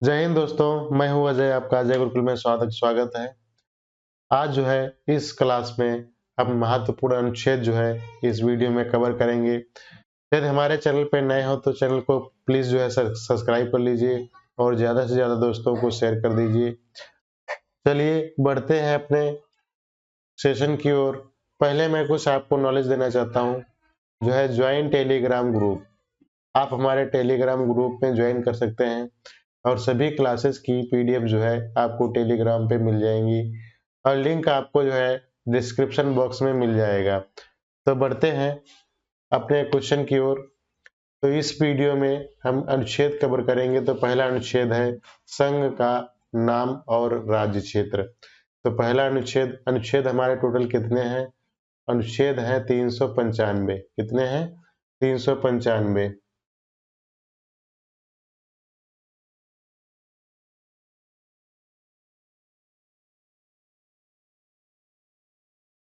जय हिंद दोस्तों, मैं हूं अजय। आपका अजय गुरुकुल में स्वागत है। आज जो है इस क्लास में हम महत्वपूर्ण अनुच्छेद जो है इस वीडियो में कवर करेंगे। यदि हमारे चैनल पे नए हो तो चैनल को प्लीज जो है सब्सक्राइब कर लीजिए और ज्यादा से ज्यादा दोस्तों को शेयर कर दीजिए। चलिए बढ़ते हैं अपने सेशन की ओर। पहले मैं कुछ आपको नॉलेज देना चाहता हूँ, जो है ज्वाइन टेलीग्राम ग्रुप। आप हमारे टेलीग्राम ग्रुप में ज्वाइन कर सकते हैं और सभी क्लासेस की पीडीएफ जो है आपको टेलीग्राम पे मिल जाएंगी और लिंक आपको जो है डिस्क्रिप्शन बॉक्स में मिल जाएगा। तो बढ़ते हैं अपने क्वेश्चन की ओर। तो इस वीडियो में हम अनुच्छेद कवर करेंगे। तो पहला अनुच्छेद है संघ का नाम और राज्य क्षेत्र। तो पहला अनुच्छेद अनुच्छेद हमारे टोटल कितने हैं? अनुच्छेद है 395। कितने हैं? 395।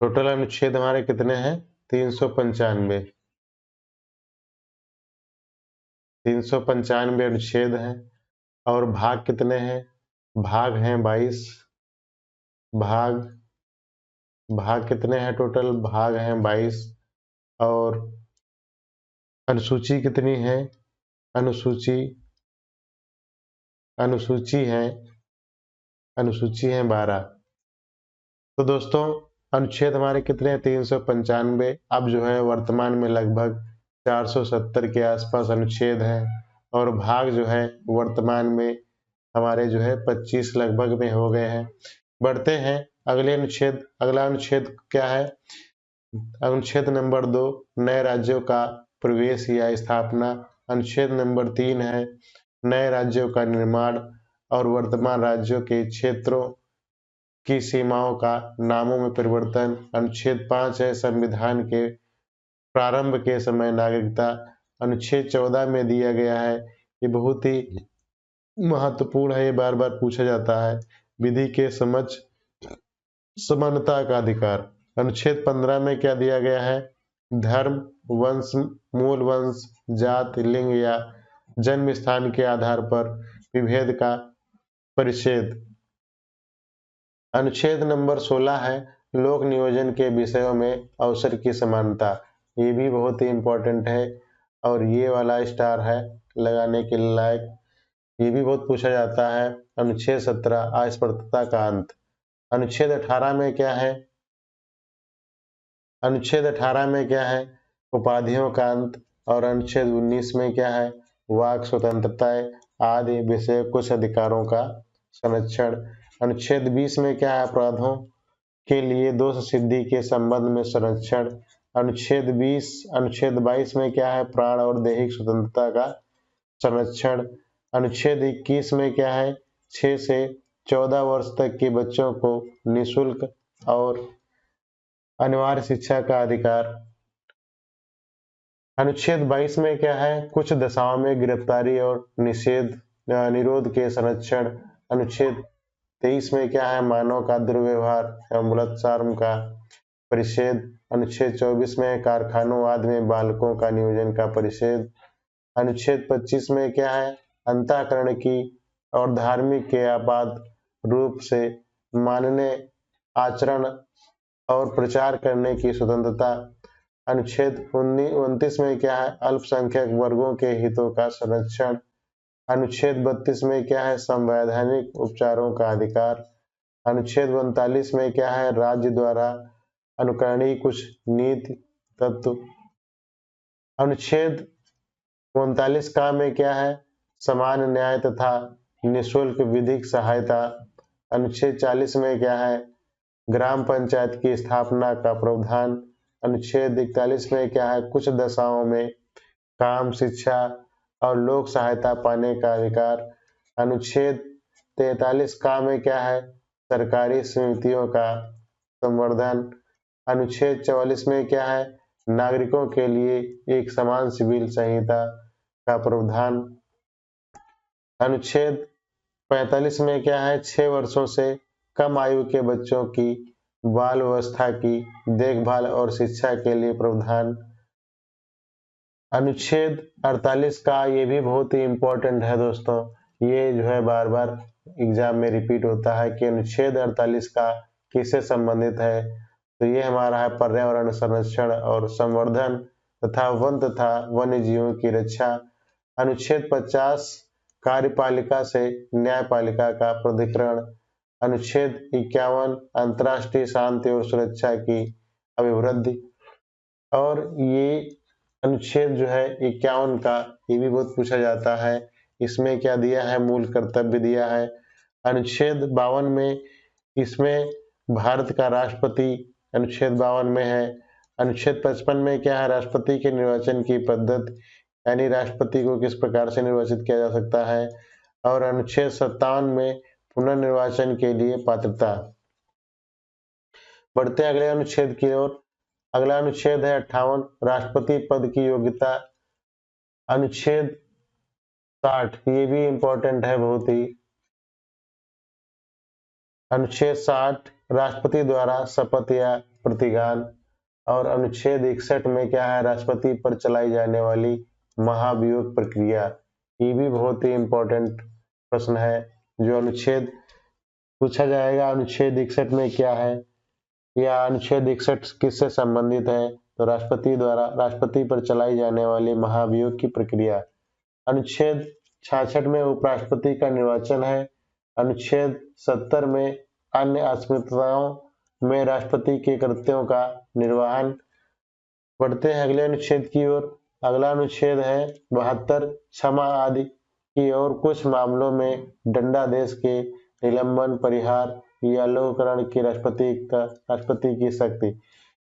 टोटल अनुच्छेद हमारे कितने हैं? 395। 395 अनुच्छेद हैं और भाग कितने हैं? भाग हैं 22। भाग भाग कितने हैं? टोटल भाग हैं 22। और अनुसूची कितनी है? अनुसूची अनुसूची है अनुसूची है 12। तो दोस्तों अनुच्छेद हमारे कितने हैं? 395। अब जो है वर्तमान में लगभग 470 के आसपास अनुच्छेद हैं और भाग जो है वर्तमान में हमारे जो है 25 लगभग में हो गए हैं। बढ़ते हैं अगले अनुच्छेद। अगला अनुच्छेद क्या है? अनुच्छेद नंबर 2 नए राज्यों का प्रवेश या स्थापना। अनुच्छेद नंबर 3 है नए राज्यों का निर्माण और वर्तमान राज्यों के क्षेत्रों की सीमाओं का नामों में परिवर्तन। अनुच्छेद 5 है संविधान के प्रारंभ के समय नागरिकता। अनुच्छेद 14 में दिया गया है, ये बहुत ही महत्वपूर्ण है, ये बार बार पूछा जाता है, विधि के समझ समानता का अधिकार। अनुच्छेद 15 में क्या दिया गया है? धर्म, वंश, मूल वंश, जाति, लिंग या जन्म स्थान के आधार पर विभेद का परिच्छेद। अनुच्छेद नंबर 16 है लोक नियोजन के विषयों में अवसर की समानता। ये भी बहुत ही इंपॉर्टेंट है और ये वाला स्टार है लगाने के लायक, ये भी बहुत पूछा जाता है। अनुच्छेद 17 अस्पृश्यता का अंत। अनुच्छेद 18 में क्या है? अनुच्छेद 18 में क्या है? उपाधियों का अंत। और अनुच्छेद 19 में क्या है? वाक स्वतंत्रता आदि विषय कुछ अधिकारों का संरक्षण। अनुच्छेद 20 में क्या है? अपराधों के लिए दोष सिद्धि के संबंध में संरक्षण। अनुच्छेद 22 में क्या है? प्राण और दैहिक स्वतंत्रता का संरक्षण। अनुच्छेद 21 में क्या है? 6 से 14 वर्ष तक के बच्चों को निःशुल्क और अनिवार्य शिक्षा का अधिकार। अनुच्छेद 22 में क्या है? कुछ दशाओं में गिरफ्तारी और निरोध के संरक्षण। अनुच्छेद 23 में क्या है? मानव का दुर्व्यवहार एवं बलात्कार का परिच्छेद। अनुच्छेद 24 में कारखानों आदि में बालकों का नियोजन का परिच्छेद। अनुच्छेद 25 में क्या है? अंतःकरण की और धार्मिक के आपात रूप से मानने, आचरण और प्रचार करने की स्वतंत्रता। अनुच्छेद 29 में क्या है? अल्पसंख्यक वर्गों के हितों का संरक्षण। अनुच्छेद 32 में क्या है? संवैधानिक उपचारों का अधिकार। अनुच्छेद 39 में क्या है? राज्य द्वारा अनुकरणीय कुछ नीति तत्व। अनुच्छेद 39 का में क्या है? समान न्याय तथा निःशुल्क विधिक सहायता। अनुच्छेद 40 में क्या है? ग्राम पंचायत की स्थापना का प्रावधान। अनुच्छेद 41 में क्या है? कुछ दशाओं में काम, शिक्षा और लोक सहायता पाने का अधिकार। अनुच्छेद 43 का में क्या है? सरकारी समितियों का संवर्धन। अनुच्छेद 44 में क्या है? नागरिकों के लिए एक समान सिविल संहिता का प्रावधान। अनुच्छेद 45 में क्या है? 6 वर्षों से कम आयु के बच्चों की बाल अवस्था की देखभाल और शिक्षा के लिए प्रावधान। अनुच्छेद 48 का ये भी बहुत ही इंपॉर्टेंट है दोस्तों, ये जो है बार बार एग्जाम में रिपीट होता है कि अनुच्छेद 48 का किससे संबंधित है। तो ये हमारा है पर्यावरण संरक्षण और संवर्धन तथा वन्य जीवों की रक्षा। अनुच्छेद 50 कार्यपालिका से न्यायपालिका का प्राधिकरण। अनुच्छेद 51 अंतर्राष्ट्रीय शांति और सुरक्षा की अभिवृद्धि। और ये अनुच्छेद जो है 51 का, ये भी बहुत पूछा जाता है। इसमें क्या दिया है, मूल कर्तव्य दिया है। अनुच्छेद 52 में इसमें भारत का राष्ट्रपति अनुच्छेद 52 में है। अनुच्छेद 55 में क्या है, राष्ट्रपति के निर्वाचन की पद्धति, यानी राष्ट्रपति को किस प्रकार से निर्वाचित किया जा सकता है। और अनुच्छेद 57 में पुनर्निर्वाचन के लिए पात्रता। बढ़ते अगले अनुच्छेद की ओर। अगला अनुच्छेद है 58 राष्ट्रपति पद की योग्यता। अनुच्छेद 60 ये भी इंपॉर्टेंट है बहुत ही। अनुच्छेद 60 राष्ट्रपति द्वारा शपथ या प्रतिज्ञान। और अनुच्छेद 61 में क्या है, राष्ट्रपति पर चलाई जाने वाली महाभियोग प्रक्रिया। ये भी बहुत ही इंपॉर्टेंट प्रश्न है जो अनुच्छेद पूछा जाएगा। अनुच्छेद 61 में क्या है, या अनुच्छेद 61 किससे संबंधित है। तो राष्ट्रपति द्वारा राष्ट्रपति पर चलाई जाने वाली महाभियोग की प्रक्रिया। अनुच्छेद 66 में उपराष्ट्रपति का निर्वाचन है। अनुच्छेद 70 में अन्य अस्मिताओं में राष्ट्रपति के कर्तव्यों का निर्वहन। बढ़ते हैं अगले अनुच्छेद की ओर। अगला अनुच्छेद है 72 क्षमा आदि की और कुछ मामलों में दंडादेश के निलंबन, परिहार या लघुकरण की राष्ट्रपति की शक्ति।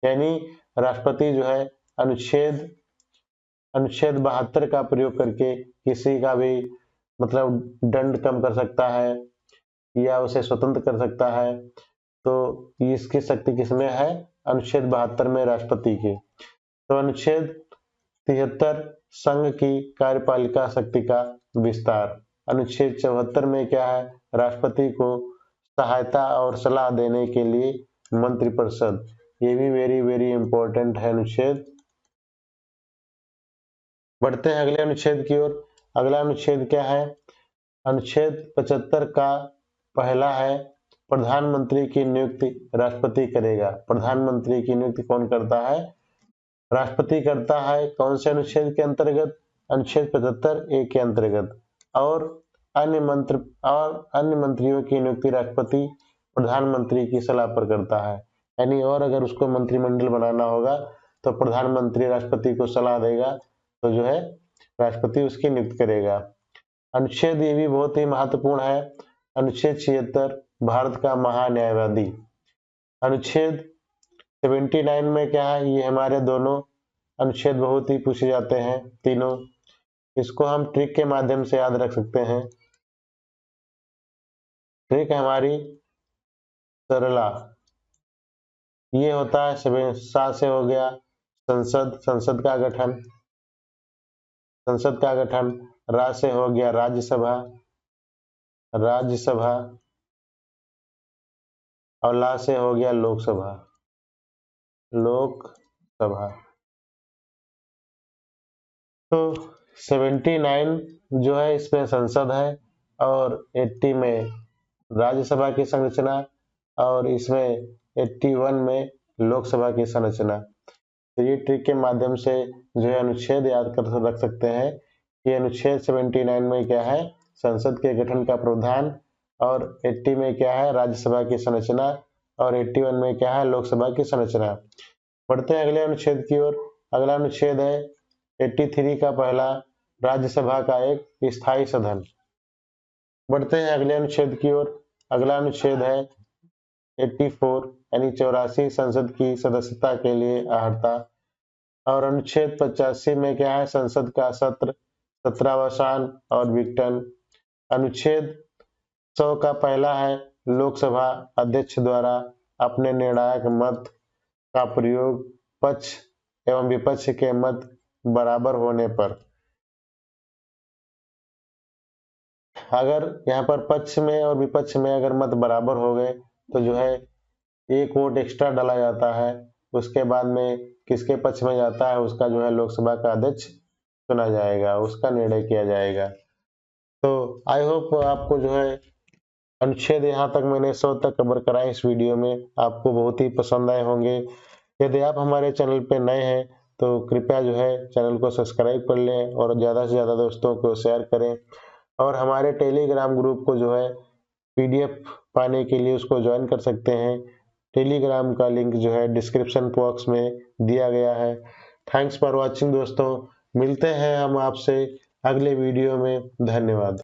यानी राष्ट्रपति जो है अनुच्छेद 72 का प्रयोग करके किसी का भी मतलब दंड कम कर सकता है या उसे स्वतंत्र कर सकता है। तो इसकी शक्ति किसमें है, अनुच्छेद 72 में राष्ट्रपति की। तो अनुच्छेद 73 संघ की कार्यपालिका शक्ति का विस्तार। अनुच्छेद 74 में क्या है, राष्ट्रपति को सहायता और सलाह देने के लिए मंत्रिपरिषद। ये भी वेरी वेरी इंपॉर्टेंट है अनुच्छेद। बढ़ते हैं अगले अनुच्छेद की ओर। अगला अनुच्छेद क्या है, अनुच्छेद 75 का पहला है प्रधानमंत्री की नियुक्ति राष्ट्रपति करेगा। प्रधानमंत्री की नियुक्ति कौन करता है, राष्ट्रपति करता है। कौन से अनुच्छेद के अंतर्गत, अनुच्छेद 75 ए के अंतर्गत। और अन्य मंत्रियों की नियुक्ति राष्ट्रपति प्रधानमंत्री की सलाह पर करता है। यानी और अगर उसको मंत्रिमंडल बनाना होगा तो प्रधानमंत्री राष्ट्रपति को सलाह देगा, तो जो है राष्ट्रपति उसकी नियुक्ति करेगा। अनुच्छेद ये भी बहुत ही महत्वपूर्ण है, अनुच्छेद 76 भारत का महान्यायवादी। अनुच्छेद 79 में क्या है, ये हमारे दोनों अनुच्छेद बहुत ही पूछे जाते हैं तीनों। इसको हम ट्रिक के माध्यम से याद रख सकते हैं। ट्रिक हमारी सरला, ये होता है 7 से हो गया संसद का गठन। रा से हो गया राज्यसभा और ला से हो गया लोकसभा। तो 79 जो है इसमें संसद है और 80 में राज्यसभा की संरचना और इसमें 81 में लोकसभा की संरचना। तो ये ट्रिक के माध्यम से जो है अनुच्छेद याद कर रख सकते हैं कि अनुच्छेद 79 में क्या है, संसद के गठन का प्रावधान, और 80 में क्या है, राज्यसभा की संरचना, और 81 में क्या है, लोकसभा की संरचना। बढ़ते हैं अगले अनुच्छेद की ओर। अगला अनुच्छेद है 83 का पहला, राज्यसभा का एक स्थायी सदन। बढ़ते हैं अगले अनुच्छेद की ओर। अगला अनुच्छेद है 84 यानी 84 संसद की सदस्यता के लिए अर्हता। और अनुच्छेद 85 में क्या है, संसद का सत्र, सत्रावसान और विघटन। अनुच्छेद 100 का पहला है लोकसभा अध्यक्ष द्वारा अपने निर्णायक मत का प्रयोग पक्ष एवं विपक्ष के मत बराबर होने पर। अगर यहाँ पर पक्ष में और विपक्ष में अगर मत बराबर हो गए तो जो है एक वोट एक्स्ट्रा डाला जाता है। उसके बाद में किसके पक्ष में जाता है उसका जो है लोकसभा का अध्यक्ष चुना जाएगा, उसका निर्णय किया जाएगा। तो आई होप आपको जो है अनुच्छेद यहाँ तक मैंने 100 तक कवर कराए इस वीडियो में, आपको बहुत ही पसंद आए होंगे। यदि आप हमारे चैनल पे नए हैं तो कृपया जो है चैनल को सब्सक्राइब कर लें और ज़्यादा से ज़्यादा दोस्तों को शेयर करें, और हमारे टेलीग्राम ग्रुप को जो है PDF पाने के लिए उसको ज्वाइन कर सकते हैं। टेलीग्राम का लिंक जो है डिस्क्रिप्शन बॉक्स में दिया गया है। थैंक्स फॉर वॉचिंग दोस्तों, मिलते हैं हम आपसे अगले वीडियो में। धन्यवाद।